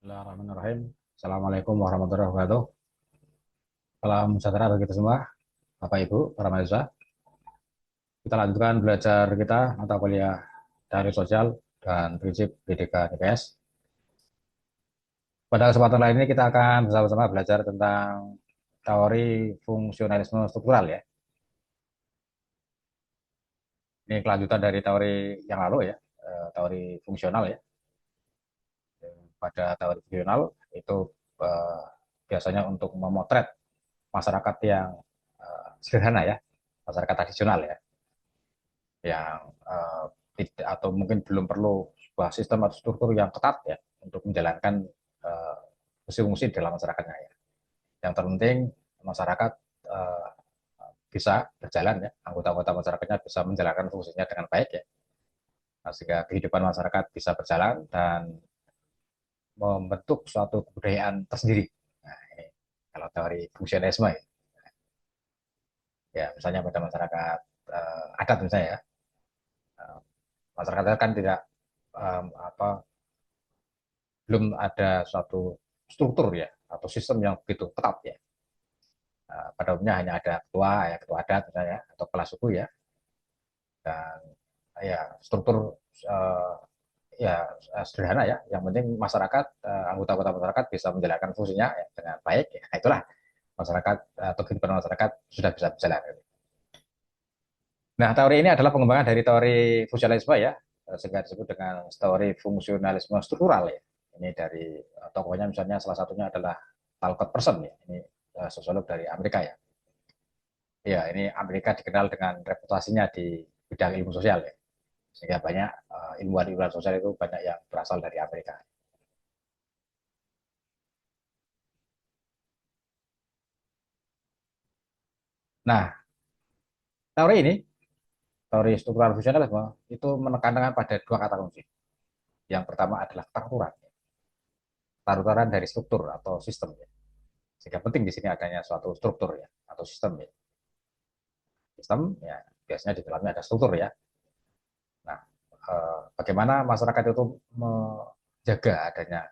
Bismillahirrahmanirrahim. Assalamualaikum warahmatullahi wabarakatuh. Salam sejahtera bagi kita semua, Bapak Ibu, para mahasiswa. Kita lanjutkan belajar kita mata kuliah dari sosial dan prinsip pendidikan IPS. Pada kesempatan lain ini kita akan bersama-sama belajar tentang teori fungsionalisme struktural ya. Ini kelanjutan dari teori yang lalu ya, teori fungsional ya. Pada teori fungsional itu eh, biasanya untuk memotret masyarakat yang sederhana ya, masyarakat tradisional ya, yang tidak atau mungkin belum perlu sebuah sistem atau struktur yang ketat ya untuk menjalankan fungsi-fungsi dalam masyarakatnya ya. Yang terpenting masyarakat uh, bisa berjalan ya, anggota-anggota masyarakatnya bisa menjalankan fungsinya dengan baik ya, nah, sehingga kehidupan masyarakat bisa berjalan dan membentuk suatu kebudayaan tersendiri. Nah, ini kalau teori fungsionalisme ya, ya misalnya pada masyarakat adat misalnya ya, uh, masyarakat adat kan tidak apa belum ada suatu struktur ya atau sistem yang begitu ketat ya. Pada umumnya hanya ada ketua ya, ketua adat misalnya atau kepala suku ya, dan ya struktur uh, ya sederhana ya. Yang penting masyarakat anggota-anggota masyarakat bisa menjalankan fungsinya ya, dengan baik ya. Nah, itulah masyarakat atau kehidupan masyarakat sudah bisa berjalan. Nah, teori ini adalah pengembangan dari teori fungsionalisme ya, sehingga disebut dengan teori fungsionalisme struktural ya. Ini dari tokohnya misalnya salah satunya adalah Talcott Person ya. Ini sosiolog dari Amerika ya. Ya, ini Amerika dikenal dengan reputasinya di bidang ilmu sosial ya. Sehingga banyak ilmuwan-ilmuwan sosial itu banyak yang berasal dari Amerika. Nah, teori ini, teori struktural fungsionalisme itu menekankan pada dua kata kunci. Yang pertama adalah keteraturan. Keteraturan dari struktur atau sistem ya. Sehingga penting di sini adanya suatu struktur ya atau sistem ya. Sistem ya biasanya di dalamnya ada struktur ya. Nah, bagaimana masyarakat itu menjaga adanya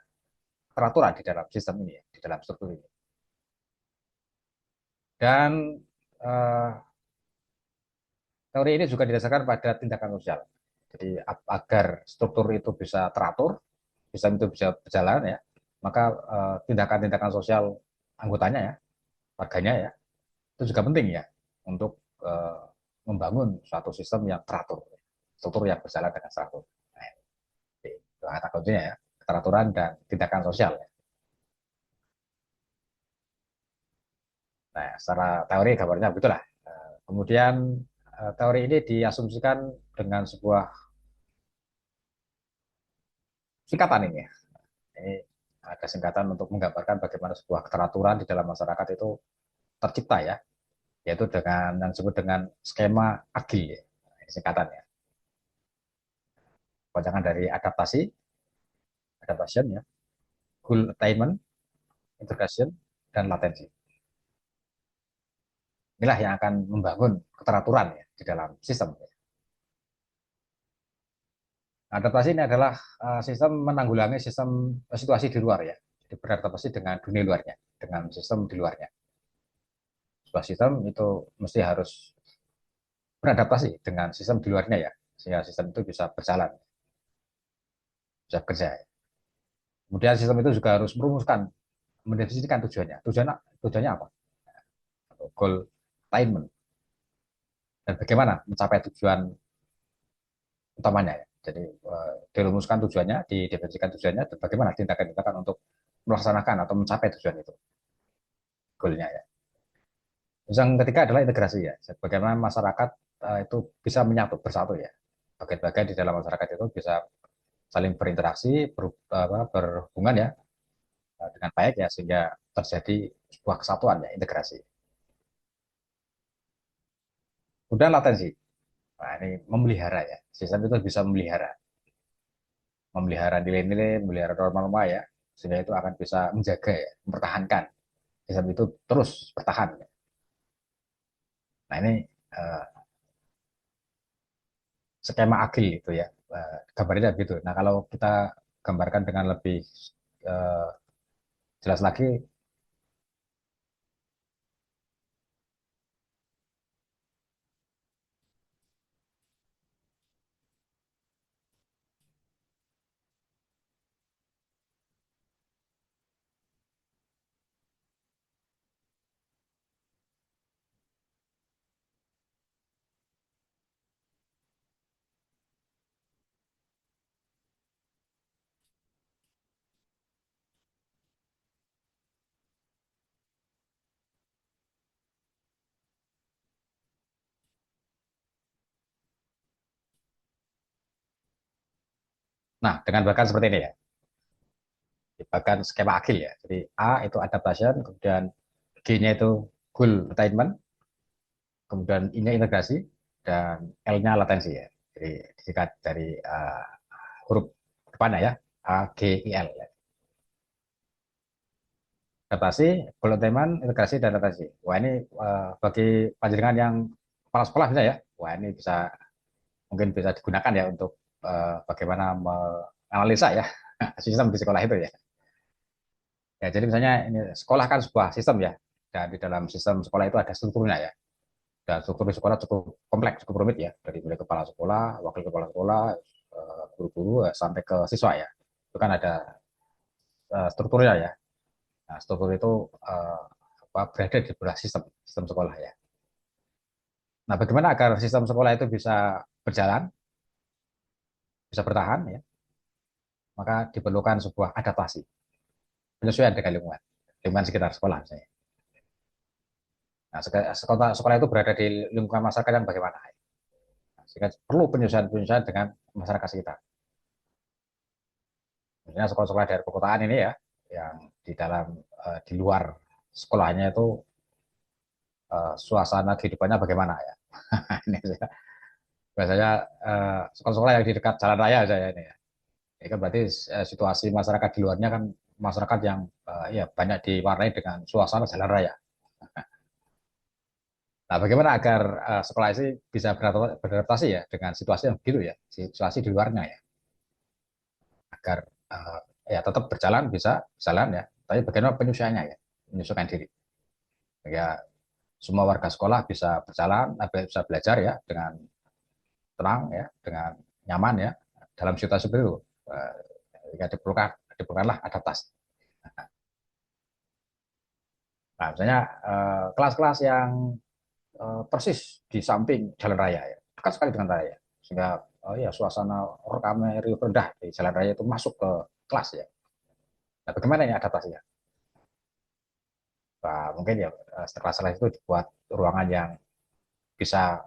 peraturan di dalam sistem ini ya, di dalam struktur ini. Dan eh, teori ini juga didasarkan pada tindakan sosial. Jadi agar struktur itu bisa teratur, sistem itu bisa berjalan ya, maka tindakan-tindakan sosial anggotanya ya, warganya ya, itu juga penting ya untuk membangun suatu sistem yang teratur, struktur yang berjalan dengan teratur. Nah, itu kata kuncinya ya, keteraturan dan tindakan sosial. Ya. Nah, secara teori gambarnya begitulah. Kemudian teori ini diasumsikan dengan sebuah singkatan ini ya. Ini ada singkatan untuk menggambarkan bagaimana sebuah keteraturan di dalam masyarakat itu tercipta ya, yaitu dengan yang disebut dengan skema agil ya. Nah, ini singkatannya. Panjangan dari adaptasi, adaptation ya, goal attainment, integration, dan latensi. Inilah yang akan membangun keteraturan ya di dalam sistem. Adaptasi ini adalah sistem menanggulangi sistem situasi di luar ya. Jadi beradaptasi dengan dunia luarnya, dengan sistem di luarnya. Sebuah sistem itu mesti harus beradaptasi dengan sistem di luarnya ya, sehingga sistem itu bisa berjalan, bisa bekerja. Ya. Kemudian sistem itu juga harus merumuskan, mendefinisikan tujuannya. Tujuannya apa? Goal attainment dan bagaimana mencapai tujuan utamanya ya. Jadi dirumuskan tujuannya, didefinisikan tujuannya, dan bagaimana tindakan-tindakan untuk melaksanakan atau mencapai tujuan itu, goalnya ya. Terus yang ketiga adalah integrasi ya. Bagaimana masyarakat itu bisa menyatu, bersatu ya. Bagian-bagian di dalam masyarakat itu bisa saling berinteraksi, berhubungan ya dengan baik ya sehingga terjadi sebuah kesatuan ya, integrasi. Kemudian latensi. Nah, ini memelihara ya. Sistem itu bisa memelihara, memelihara nilai-nilai, memelihara norma-norma ya, sehingga itu akan bisa menjaga ya, mempertahankan sistem itu terus bertahan. Ya. Nah ini uh, skema agil itu ya, gambarnya begitu. Nah kalau kita gambarkan dengan lebih eh, jelas lagi. Nah, dengan bahkan seperti ini ya, bahkan skema agil ya. Jadi A itu adaptation, kemudian G-nya itu goal attainment, kemudian I-nya integrasi, dan L-nya latensi ya. Jadi disingkat dari huruf depannya ya, A, G, I, L. Adaptasi, goal attainment, integrasi, dan latensi. Wah ini bagi panjenengan yang kepala sekolah bisa ya, wah ini bisa mungkin bisa digunakan ya untuk bagaimana menganalisa ya sistem di sekolah itu ya. Ya, jadi misalnya ini sekolah kan sebuah sistem ya, dan di dalam sistem sekolah itu ada strukturnya ya. Dan struktur di sekolah cukup kompleks, cukup rumit ya, dari mulai kepala sekolah, wakil kepala sekolah, guru-guru sampai ke siswa ya. Itu kan ada strukturnya ya. Nah, struktur itu uh, berada di sebuah sistem, sistem sekolah ya. Nah, bagaimana agar sistem sekolah itu bisa berjalan, bisa bertahan ya, maka diperlukan sebuah adaptasi, penyesuaian dengan lingkungan, lingkungan sekitar sekolah misalnya. Nah, sekolah, sekolah itu berada di lingkungan masyarakat yang bagaimana? Sehingga perlu penyesuaian-penyesuaian dengan masyarakat sekitar. Misalnya sekolah-sekolah dari perkotaan ini ya, yang di dalam di luar sekolahnya itu suasana kehidupannya bagaimana ya. Ini biasanya sekolah-sekolah yang di dekat jalan raya saya ini ya. Ini kan berarti situasi masyarakat di luarnya kan masyarakat yang ya banyak diwarnai dengan suasana jalan raya. Nah, bagaimana agar sekolah ini bisa beradaptasi ya dengan situasi yang begitu ya, situasi di luarnya ya, agar ya tetap berjalan bisa jalan ya, tapi bagaimana penyesuaiannya ya, menyesuaikan diri. Ya, semua warga sekolah bisa berjalan, bisa belajar ya dengan tenang ya, dengan nyaman ya dalam situasi itu. Ya diperlukanlah adaptasi. Nah, misalnya kelas-kelas yang persis di samping jalan raya ya, dekat sekali dengan raya, sehingga ya suasana rekame riuh rendah di jalan raya itu masuk ke kelas ya. Nah, bagaimana ini adaptasinya? Nah, mungkin ya setelah kelas itu dibuat ruangan yang bisa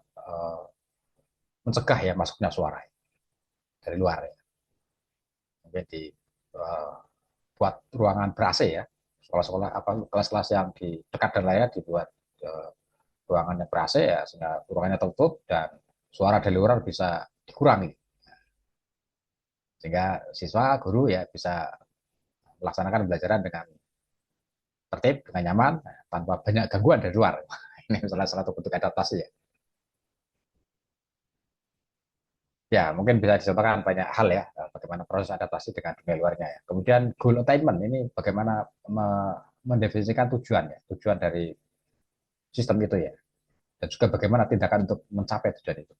mencegah ya masuknya suara dari luar ya. Mungkin dibuat ruangan ber-AC ya. Sekolah-sekolah apa kelas-kelas yang di dekat dan raya dibuat ruangannya ber-AC ya, sehingga ruangannya tertutup dan suara dari luar bisa dikurangi, sehingga siswa guru ya bisa melaksanakan pembelajaran dengan tertib, dengan nyaman, tanpa banyak gangguan dari luar. Ini salah satu bentuk adaptasi ya. Ya, mungkin bisa dicontohkan banyak hal ya, bagaimana proses adaptasi dengan dunia luarnya ya. Kemudian goal attainment ini bagaimana mendefinisikan tujuan ya, tujuan dari sistem itu ya. Dan juga bagaimana tindakan untuk mencapai tujuan itu.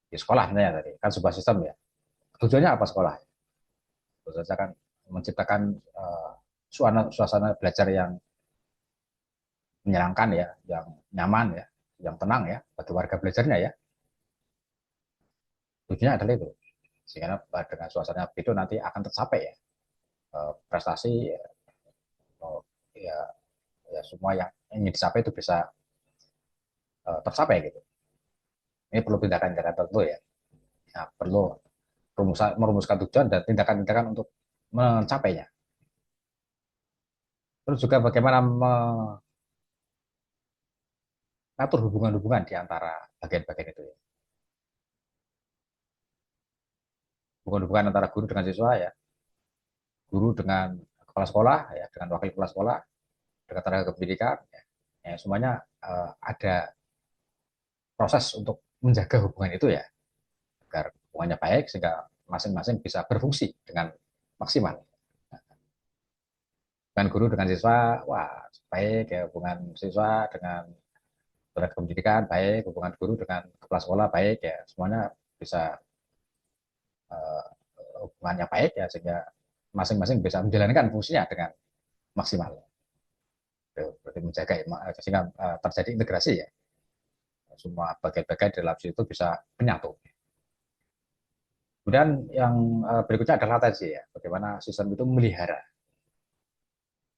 Di sekolah sebenarnya tadi, kan sebuah sistem ya. Tujuannya apa sekolah? Tentu saja kan menciptakan suasana belajar yang menyenangkan ya, yang nyaman ya, yang tenang ya bagi warga belajarnya ya. Tujuannya adalah itu. Sehingga dengan suasana itu nanti akan tercapai ya prestasi ya, ya, ya semua yang ingin dicapai itu bisa tercapai gitu. Ini perlu tindakan-tindakan tertentu ya. Nah, perlu merumuskan tujuan dan tindakan-tindakan untuk mencapainya. Terus juga bagaimana mengatur hubungan-hubungan di antara bagian-bagian itu ya. Hubungan-hubungan antara guru dengan siswa ya, guru dengan kepala sekolah ya, dengan wakil kepala sekolah, dengan tenaga pendidikan ya. Ya, semuanya ada proses untuk menjaga hubungan itu ya, agar hubungannya baik sehingga masing-masing bisa berfungsi dengan maksimal. hubungan guru dengan siswa, wah baik ya, hubungan siswa dengan tenaga pendidikan baik, hubungan guru dengan kepala sekolah baik ya, semuanya bisa uh, hubungannya baik ya, sehingga masing-masing bisa menjalankan fungsinya dengan maksimal. Berarti menjaga ya, sehingga terjadi integrasi ya, semua bagian-bagian dalam situ bisa menyatu. Kemudian yang berikutnya adalah atensi ya, bagaimana sistem itu memelihara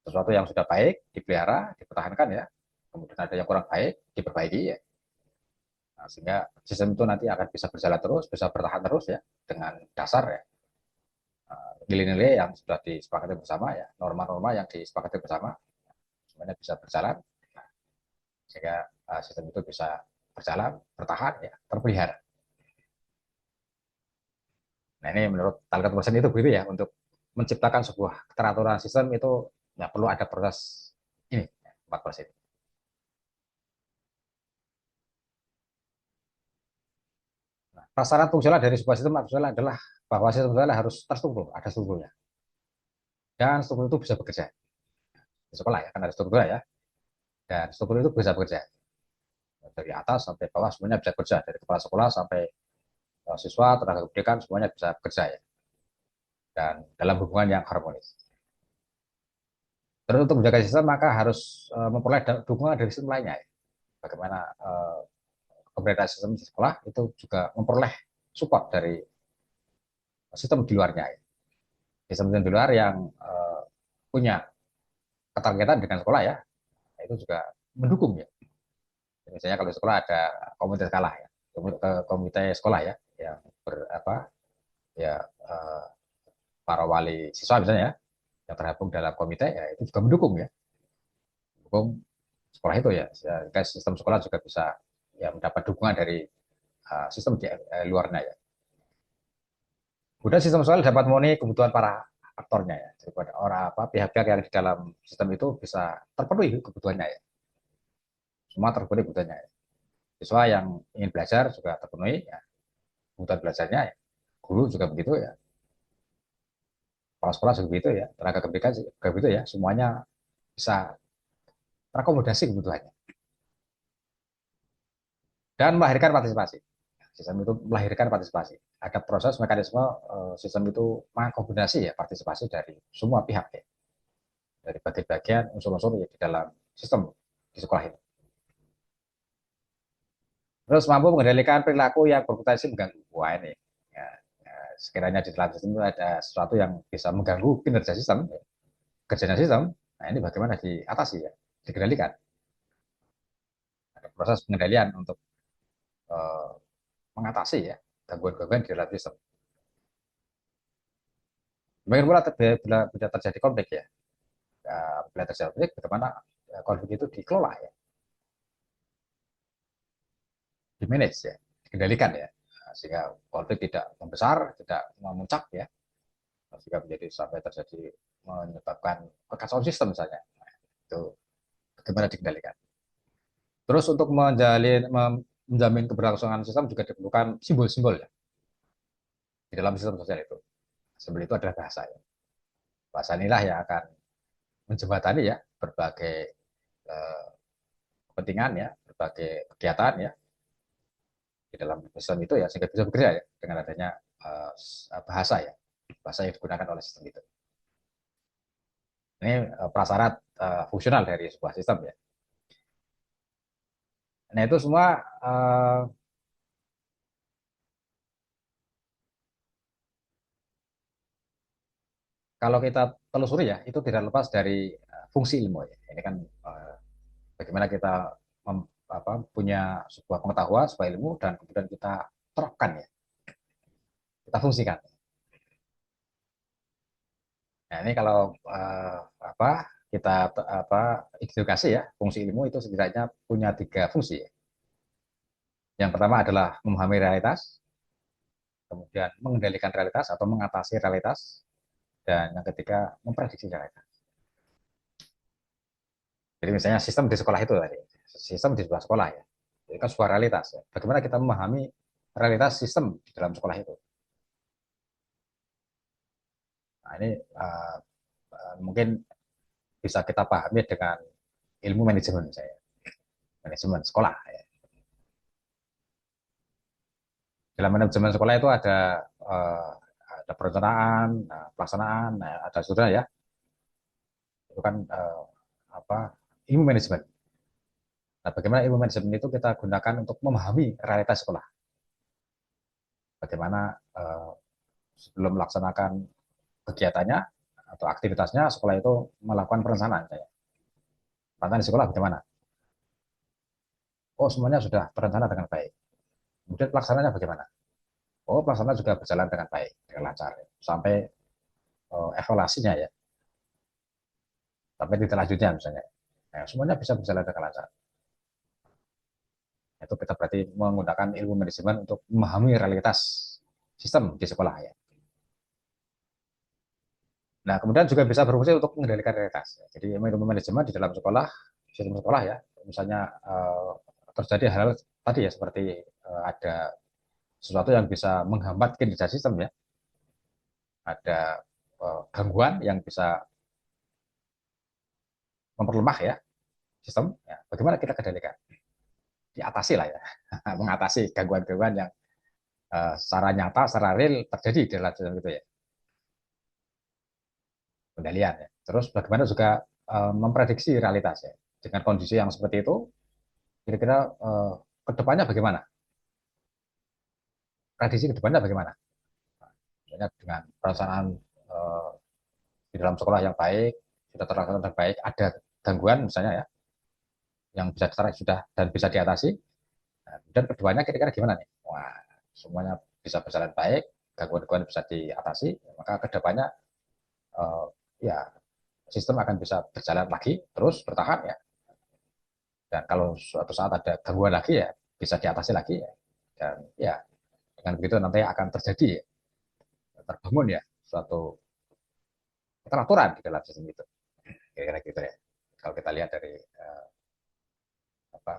sesuatu yang sudah baik, dipelihara, dipertahankan ya, kemudian ada yang kurang baik, diperbaiki ya. Nah, sehingga sistem itu nanti akan bisa berjalan terus, bisa bertahan terus ya, dengan dasar ya, nilai-nilai yang sudah disepakati bersama ya, norma-norma yang disepakati bersama, semuanya bisa berjalan, nah, sehingga sistem itu bisa berjalan, bertahan ya, terpelihara. Nah ini menurut Talcott Wilson itu begitu ya, untuk menciptakan sebuah keteraturan sistem itu ya perlu ada proses ini, 4 proses ini. Nah, prasyarat fungsional dari sebuah sistem fungsional adalah bahwa sistem fungsional harus terstruktur, ada strukturnya. Dan struktur itu bisa bekerja. Di sekolah ya, kan ada struktur ya. Dan struktur itu bisa bekerja. Dari atas sampai bawah semuanya bisa bekerja. Dari kepala sekolah sampai siswa, tenaga pendidikan, semuanya bisa bekerja ya. Dan dalam hubungan yang harmonis. Terus untuk menjaga sistem maka harus memperoleh dukungan dari sistem lainnya ya. Bagaimana keberadaan sistem di sekolah itu juga memperoleh support dari sistem di luarnya ya. Sistem di luar yang punya keterkaitan dengan sekolah ya, itu juga mendukung ya. Misalnya kalau di sekolah ada komite sekolah ya, komite sekolah ya, yang apa ya, para wali siswa misalnya ya, yang tergabung dalam komite ya, itu juga mendukung ya, mendukung sekolah itu ya. Sehingga sistem sekolah juga bisa ya mendapat dukungan dari sistem di luarnya ya. Kemudian sistem sosial dapat memenuhi kebutuhan para aktornya ya. Jadi pada orang apa pihak-pihak yang di dalam sistem itu bisa terpenuhi kebutuhannya ya. Semua terpenuhi kebutuhannya ya. Siswa yang ingin belajar juga terpenuhi ya. Kebutuhan belajarnya ya. Guru juga begitu ya. Kepala sekolah juga begitu ya. Tenaga pendidikan juga begitu ya. Semuanya bisa terakomodasi kebutuhannya. Dan melahirkan partisipasi. Sistem itu melahirkan partisipasi. Ada proses mekanisme sistem itu mengakomodasi ya partisipasi dari semua pihak ya. Dari bagian-bagian unsur-unsur di dalam sistem di sekolah itu. Terus mampu mengendalikan perilaku yang berpotensi mengganggu. Wah ini, ya, ya, sekiranya di dalam sistem itu ada sesuatu yang bisa mengganggu kinerja sistem, ya, kerjanya sistem, nah ini bagaimana diatasi ya, dikendalikan. Ada proses pengendalian untuk uh, mengatasi ya gangguan-gangguan di dalam sistem. Demikian pula bila terjadi konflik ya, bila terjadi konflik, bagaimana konflik itu dikelola ya, di manage ya, dikendalikan ya, sehingga konflik tidak membesar, tidak memuncak ya, sehingga menjadi sampai terjadi menyebabkan kekacauan sistem misalnya. Nah, itu bagaimana dikendalikan. Terus untuk menjamin keberlangsungan sistem juga diperlukan simbol-simbol ya di dalam sistem sosial itu. Simbol itu adalah bahasa ya. Bahasa inilah yang akan menjembatani ya berbagai eh, kepentingan ya, berbagai kegiatan ya di dalam sistem itu ya, sehingga bisa bekerja ya dengan adanya bahasa ya, bahasa yang digunakan oleh sistem itu. Ini prasyarat fungsional dari sebuah sistem ya. Nah itu semua kalau kita telusuri ya, itu tidak lepas dari fungsi ilmu ya. Ini kan bagaimana kita punya sebuah pengetahuan, sebuah ilmu, dan kemudian kita terapkan ya, kita fungsikan. Nah ini kalau apa kita edukasi ya, fungsi ilmu itu setidaknya punya 3 fungsi ya. Yang pertama adalah memahami realitas, kemudian mengendalikan realitas atau mengatasi realitas, dan yang ketiga memprediksi realitas. Jadi misalnya sistem di sekolah itu tadi, sistem di sebuah sekolah ya, itu kan sebuah realitas ya. Bagaimana kita memahami realitas sistem di dalam sekolah itu. Nah ini mungkin bisa kita pahami dengan ilmu manajemen saya, manajemen sekolah. Ya. Dalam manajemen sekolah itu ada perencanaan, pelaksanaan, ada sudah ya, itu kan apa ilmu manajemen. Nah, bagaimana ilmu manajemen itu kita gunakan untuk memahami realitas sekolah. Bagaimana sebelum melaksanakan kegiatannya atau aktivitasnya, sekolah itu melakukan perencanaan. Perencanaan di sekolah bagaimana? Oh, semuanya sudah terencana dengan baik. Kemudian pelaksanaannya bagaimana? Oh, pelaksanaan juga berjalan dengan baik, dengan lancar. Sampai evaluasinya ya, sampai titik lanjutnya misalnya. Nah, semuanya bisa berjalan dengan lancar. Itu kita berarti menggunakan ilmu manajemen untuk memahami realitas sistem di sekolah ya. Nah, kemudian juga bisa berfungsi untuk mengendalikan realitas. Jadi ilmu manajemen di dalam sekolah, sistem sekolah ya, misalnya terjadi hal tadi ya seperti ada sesuatu yang bisa menghambat kinerja sistem ya, ada gangguan yang bisa memperlemah ya sistem. Ya, bagaimana kita kendalikan? Diatasi lah ya, mengatasi gangguan-gangguan yang secara nyata, secara real terjadi di dalam sistem itu ya, kendalian ya. Terus bagaimana juga memprediksi realitas ya, dengan kondisi yang seperti itu, kira-kira kedepannya bagaimana? Prediksi kedepannya bagaimana? Misalnya dengan perencanaan uh, di dalam sekolah yang baik, sudah terlaksana dengan baik, ada gangguan misalnya ya, yang bisa sudah dan bisa diatasi. Nah, dan kedepannya kira-kira gimana nih? Wah, semuanya bisa berjalan baik, gangguan-gangguan bisa diatasi, maka kedepannya uh, ya sistem akan bisa berjalan lagi, terus bertahan ya. Dan kalau suatu saat ada gangguan lagi ya bisa diatasi lagi ya. Dan ya dengan begitu nanti akan terjadi ya, terbangun ya suatu keteraturan di dalam sistem itu. Kira-kira gitu ya. Kalau kita lihat dari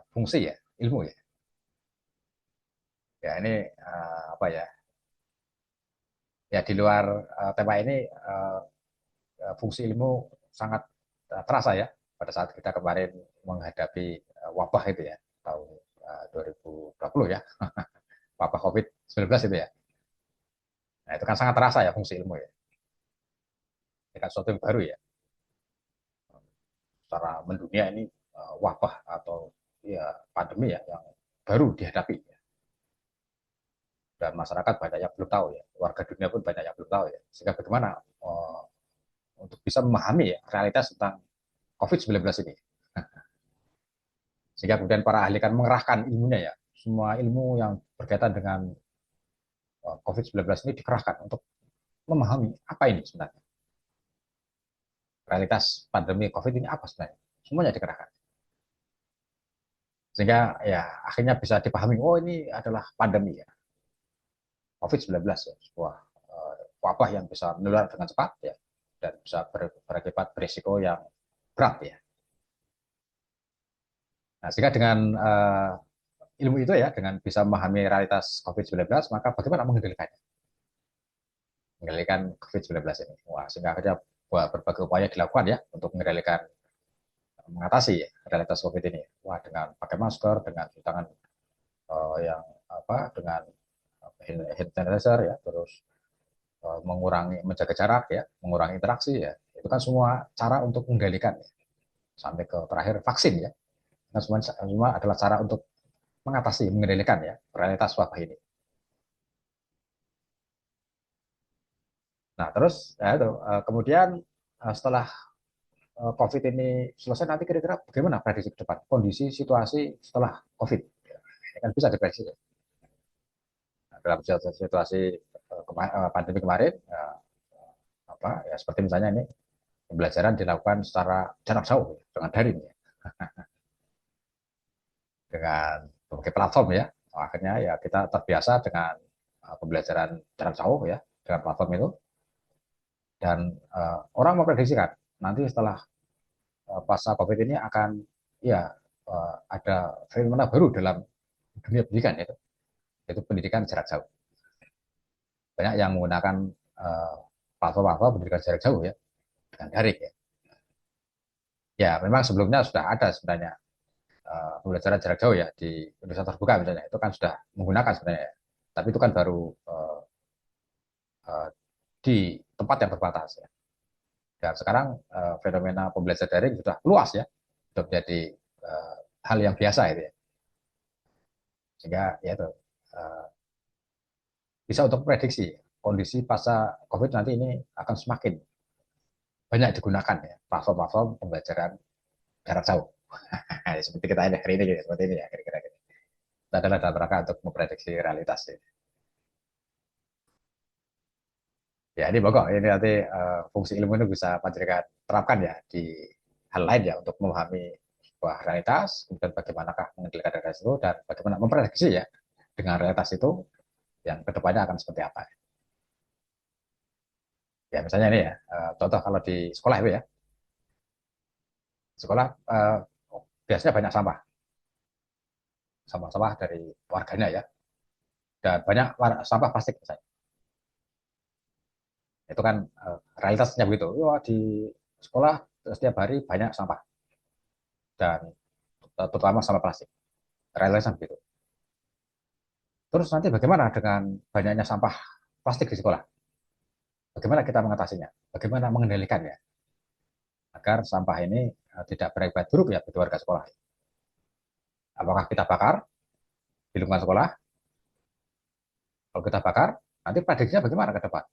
fungsi ya, ilmu ya. Ya ini apa ya? Ya di luar tema ini fungsi ilmu sangat terasa ya pada saat kita kemarin menghadapi wabah itu ya tahun 2020 ya, wabah COVID-19 itu ya. Nah, itu kan sangat terasa ya fungsi ilmu ya. Ini kan sesuatu yang baru ya. Secara mendunia ini wabah atau ya pandemi ya yang baru dihadapi ya. Dan masyarakat banyak yang belum tahu ya, warga dunia pun banyak yang belum tahu ya. Sehingga bagaimana untuk bisa memahami ya realitas tentang COVID-19 ini. Sehingga kemudian para ahli kan mengerahkan ilmunya ya, semua ilmu yang berkaitan dengan COVID-19 ini dikerahkan untuk memahami apa ini sebenarnya. Realitas pandemi COVID ini apa sebenarnya. Semuanya dikerahkan. Sehingga ya akhirnya bisa dipahami, oh ini adalah pandemi ya. COVID-19 ya, sebuah wabah yang bisa menular dengan cepat ya, dan bisa berakibat berisiko yang berat ya. Nah, sehingga dengan ilmu itu ya, dengan bisa memahami realitas COVID-19, maka bagaimana mengendalikannya? Mengendalikan COVID-19 ini. Wah, sehingga akhirnya berbagai upaya dilakukan ya untuk mengendalikan, mengatasi ya, realitas COVID ini. Wah, dengan pakai masker, dengan cuci tangan yang dengan hand sanitizer ya, terus mengurangi, menjaga jarak ya, mengurangi interaksi ya. Itu kan semua cara untuk mengendalikan ya. Sampai ke terakhir vaksin ya. Nah, semua adalah cara untuk mengatasi, mengendalikan ya realitas wabah ini. Nah, terus ya itu, kemudian setelah COVID ini selesai, nanti kira-kira bagaimana prediksi ke depan? Kondisi situasi setelah COVID. Ini kan bisa diprediksi. Nah, dalam situasi pandemi kemarin, ya seperti misalnya ini pembelajaran dilakukan secara jarak jauh dengan daring ya, dengan berbagai platform ya. Akhirnya ya kita terbiasa dengan pembelajaran jarak jauh ya dengan platform itu, dan orang memprediksikan nanti setelah pasca COVID ini akan ya ada fenomena baru dalam dunia pendidikan yaitu pendidikan jarak jauh. Banyak yang menggunakan platform-platform pendidikan jarak jauh ya dengan daring ya. Ya, memang sebelumnya sudah ada sebenarnya pembelajaran jarak jauh ya di Indonesia terbuka misalnya itu kan sudah menggunakan sebenarnya ya. Tapi itu kan baru uh, di tempat yang terbatas ya. Dan sekarang fenomena pembelajaran daring sudah luas ya, sudah menjadi hal yang biasa itu ya. Sehingga ya itu uh, bisa untuk prediksi kondisi pasca COVID nanti ini akan semakin banyak digunakan ya platform-platform pembelajaran jarak jauh. Seperti kita ini hari ini gitu, seperti ini ya kira-kira gitu. Itu adalah dalam rangka untuk memprediksi realitas ini. Ya ini pokok ini nanti fungsi ilmu ini bisa panjenengan terapkan ya di hal lain ya untuk memahami sebuah realitas, kemudian bagaimanakah mengendalikan realitas itu dan bagaimana memprediksi ya dengan realitas itu yang kedepannya akan seperti apa. Ya misalnya ini ya contoh kalau di sekolah itu ya sekolah biasanya banyak sampah, sampah-sampah dari warganya ya dan banyak sampah plastik misalnya. Itu kan realitasnya begitu. Wah, di sekolah setiap hari banyak sampah dan terutama sampah plastik. Realitasnya begitu. Terus nanti bagaimana dengan banyaknya sampah plastik di sekolah? Bagaimana kita mengatasinya? Bagaimana mengendalikannya agar sampah ini tidak berakibat buruk ya bagi warga sekolah? Apakah kita bakar di lingkungan sekolah? Kalau kita bakar, nanti prediksinya bagaimana ke depan?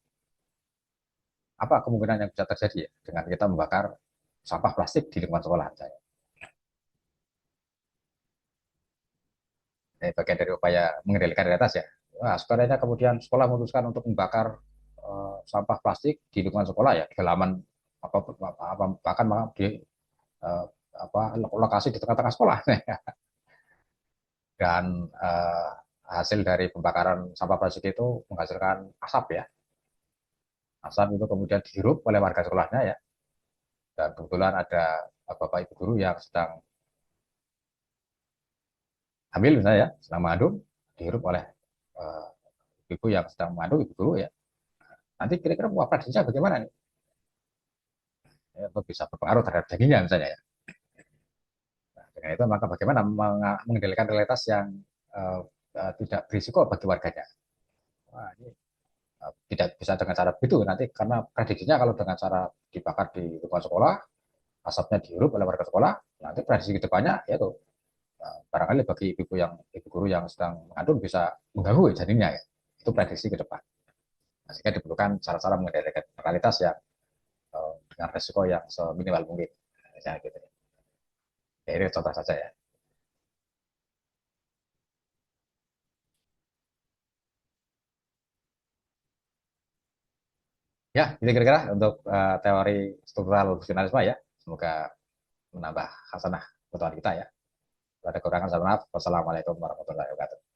Apa kemungkinan yang bisa terjadi ya dengan kita membakar sampah plastik di lingkungan sekolah misalnya? Ini bagian dari upaya mengendalikan realitas ya. Nah, sekalinya kemudian sekolah memutuskan untuk membakar sampah plastik di lingkungan sekolah ya, di halaman bahkan di uh, apa lokasi di tengah-tengah sekolah. Dan hasil dari pembakaran sampah plastik itu menghasilkan asap ya. Asap itu kemudian dihirup oleh warga sekolahnya ya. Dan kebetulan ada bapak ibu guru yang sedang hamil misalnya ya, sedang mengandung, dihirup oleh uh, ibu yang sedang mengandung, ibu guru ya. Nanti kira-kira wah prediksinya bagaimana nih? Ya, bisa berpengaruh terhadap dagingnya misalnya ya. Nah, dengan itu maka bagaimana mengendalikan realitas yang tidak berisiko bagi warganya. Wah, ini tidak bisa dengan cara begitu nanti karena prediksinya kalau dengan cara dibakar di lingkungan sekolah, asapnya dihirup oleh warga sekolah, nanti prediksi kedepannya yaitu barangkali bagi ibu guru yang sedang mengandung bisa mengganggu janinnya ya. Itu prediksi ke depan. Nah, sehingga diperlukan cara-cara mengendalikan realitas yang dengan resiko yang seminimal mungkin. Misalnya gitu. Ya, ini contoh saja ya. Ya, ini kira-kira untuk teori struktural fungsionalisme ya. Semoga menambah hasanah pengetahuan kita ya. Kalau ada kekurangan, saya maaf. Wassalamualaikum warahmatullahi wabarakatuh.